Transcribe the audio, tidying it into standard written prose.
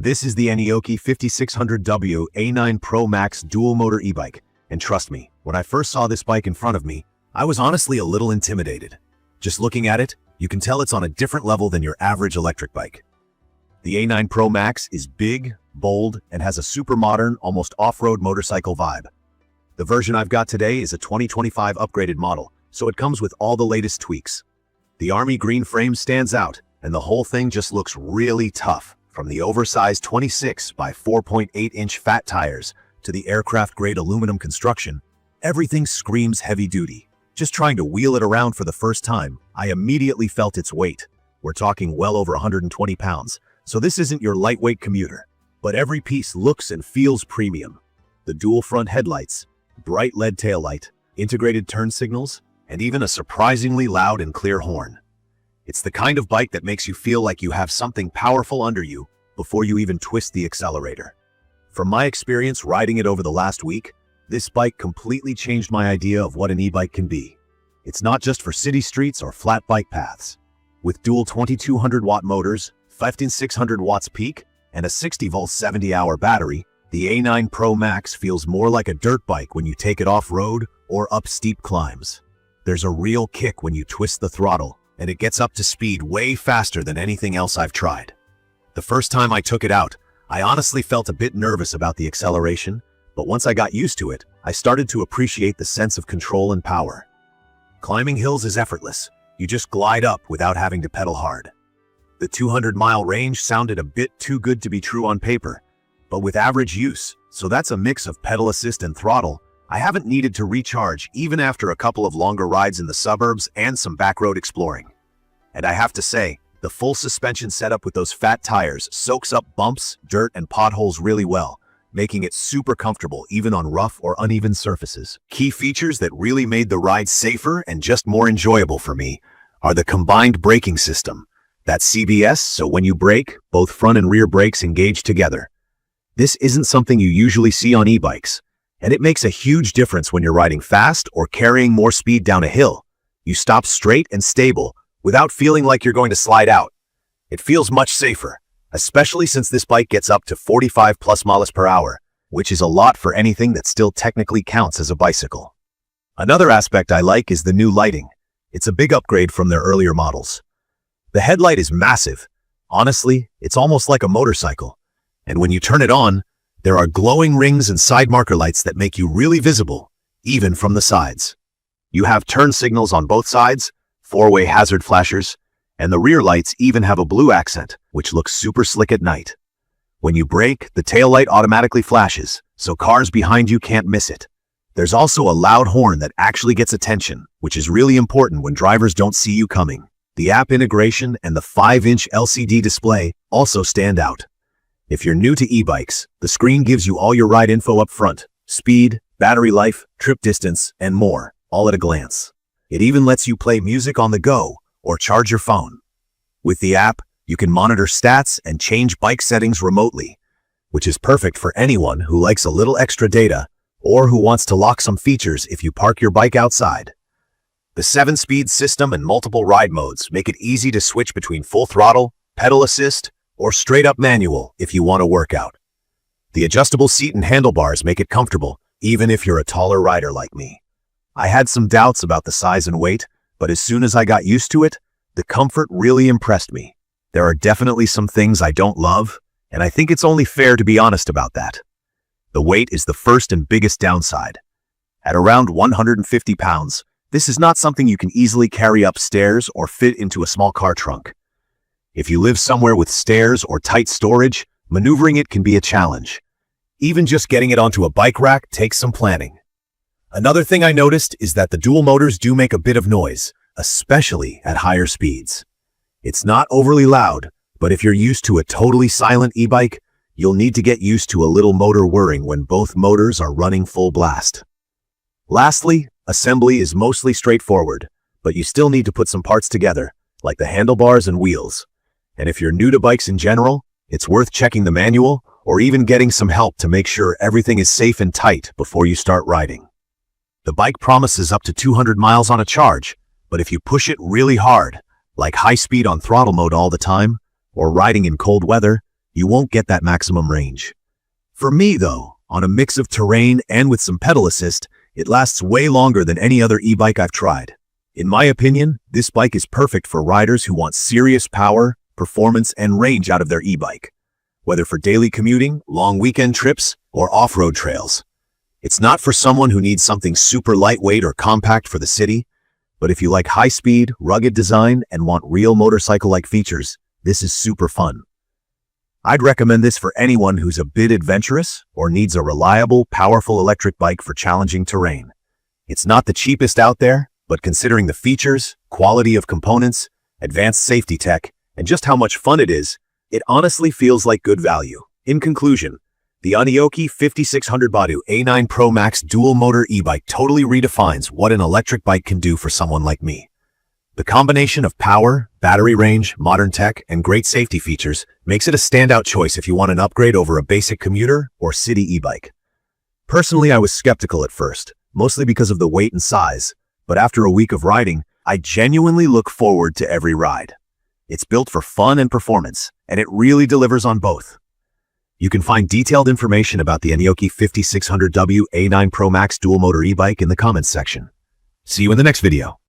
This is the ANIIOKI 5600W A9 Pro Max dual motor e-bike, and trust me, when I first saw this bike in front of me, I was honestly a little intimidated. Just looking at it, you can tell it's on a different level than your average electric bike. The A9 Pro Max is big, bold, and has a super modern, almost off-road motorcycle vibe. The version I've got today is a 2025 upgraded model, so it comes with all the latest tweaks. The army green frame stands out, and the whole thing just looks really tough. From the oversized 26 by 4.8-inch fat tires to the aircraft-grade aluminum construction, everything screams heavy duty. Just trying to wheel it around for the first time, I immediately felt its weight. We're talking well over 120 pounds, so this isn't your lightweight commuter. But every piece looks and feels premium. The dual front headlights, bright LED taillight, integrated turn signals, and even a surprisingly loud and clear horn. It's the kind of bike that makes you feel like you have something powerful under you before you even twist the accelerator. From my experience riding it over the last week, this bike completely changed my idea of what an e-bike can be. It's not just for city streets or flat bike paths. With dual 2200-watt motors, 15600 watts peak, and a 60-volt 70-hour battery, the A9 Pro Max feels more like a dirt bike when you take it off-road or up steep climbs. There's a real kick when you twist the throttle, and it gets up to speed way faster than anything else I've tried. The first time I took it out, I honestly felt a bit nervous about the acceleration, but once I got used to it, I started to appreciate the sense of control and power. Climbing hills is effortless. You just glide up without having to pedal hard. The 200-mile range sounded a bit too good to be true on paper, but with average use, so that's a mix of pedal assist and throttle, I haven't needed to recharge even after a couple of longer rides in the suburbs and some backroad exploring. And I have to say, the full suspension setup with those fat tires soaks up bumps, dirt, and potholes really well, making it super comfortable even on rough or uneven surfaces. Key features that really made the ride safer and just more enjoyable for me are the combined braking system. That's CBS, so when you brake, both front and rear brakes engage together. This isn't something you usually see on e-bikes, and it makes a huge difference when you're riding fast or carrying more speed down a hill. You stop straight and stable without feeling like you're going to slide out. It feels much safer, especially since this bike gets up to 45+ miles per hour, which is a lot for anything that still technically counts as a bicycle. Another aspect I like is the new lighting. It's a big upgrade from their earlier models. The headlight is massive. Honestly, it's almost like a motorcycle. And when you turn it on, there are glowing rings and side marker lights that make you really visible, even from the sides. You have turn signals on both sides, four-way hazard flashers, and the rear lights even have a blue accent, which looks super slick at night. When you brake, the taillight automatically flashes, so cars behind you can't miss it. There's also a loud horn that actually gets attention, which is really important when drivers don't see you coming. The app integration and the 5-inch LCD display also stand out. If you're new to e-bikes, the screen gives you all your ride info up front: speed, battery life, trip distance, and more, all at a glance. It even lets you play music on the go or charge your phone. With the app, you can monitor stats and change bike settings remotely, which is perfect for anyone who likes a little extra data or who wants to lock some features if you park your bike outside. The 7-speed system and multiple ride modes make it easy to switch between full throttle, pedal assist, or straight-up manual if you want to work out. The adjustable seat and handlebars make it comfortable, even if you're a taller rider like me. I had some doubts about the size and weight, but as soon as I got used to it, the comfort really impressed me. There are definitely some things I don't love, and I think it's only fair to be honest about that. The weight is the first and biggest downside. At around 150 pounds, this is not something you can easily carry upstairs or fit into a small car trunk. If you live somewhere with stairs or tight storage, maneuvering it can be a challenge. Even just getting it onto a bike rack takes some planning. Another thing I noticed is that the dual motors do make a bit of noise, especially at higher speeds. It's not overly loud, but if you're used to a totally silent e-bike, you'll need to get used to a little motor whirring when both motors are running full blast. Lastly, assembly is mostly straightforward, but you still need to put some parts together, like the handlebars and wheels. And if you're new to bikes in general, it's worth checking the manual or even getting some help to make sure everything is safe and tight before you start riding. The bike promises up to 200 miles on a charge, but if you push it really hard, like high speed on throttle mode all the time, or riding in cold weather, you won't get that maximum range. For me, though, on a mix of terrain and with some pedal assist, it lasts way longer than any other e-bike I've tried. In my opinion, this bike is perfect for riders who want serious power, performance, and range out of their e-bike. Whether for daily commuting, long weekend trips, or off-road trails. It's not for someone who needs something super lightweight or compact for the city, but if you like high-speed, rugged design and want real motorcycle-like features, this is super fun. I'd recommend this for anyone who's a bit adventurous or needs a reliable, powerful electric bike for challenging terrain. It's not the cheapest out there, but considering the features, quality of components, advanced safety tech, and just how much fun it is, it honestly feels like good value. In conclusion, the ANIIOKI 5600W A9 Pro Max dual-motor e-bike totally redefines what an electric bike can do for someone like me. The combination of power, battery range, modern tech, and great safety features makes it a standout choice if you want an upgrade over a basic commuter or city e-bike. Personally, I was skeptical at first, mostly because of the weight and size, but after a week of riding, I genuinely look forward to every ride. It's built for fun and performance, and it really delivers on both. You can find detailed information about the ANIIOKI 5600W A9 Pro Max dual-motor e-bike in the comments section. See you in the next video.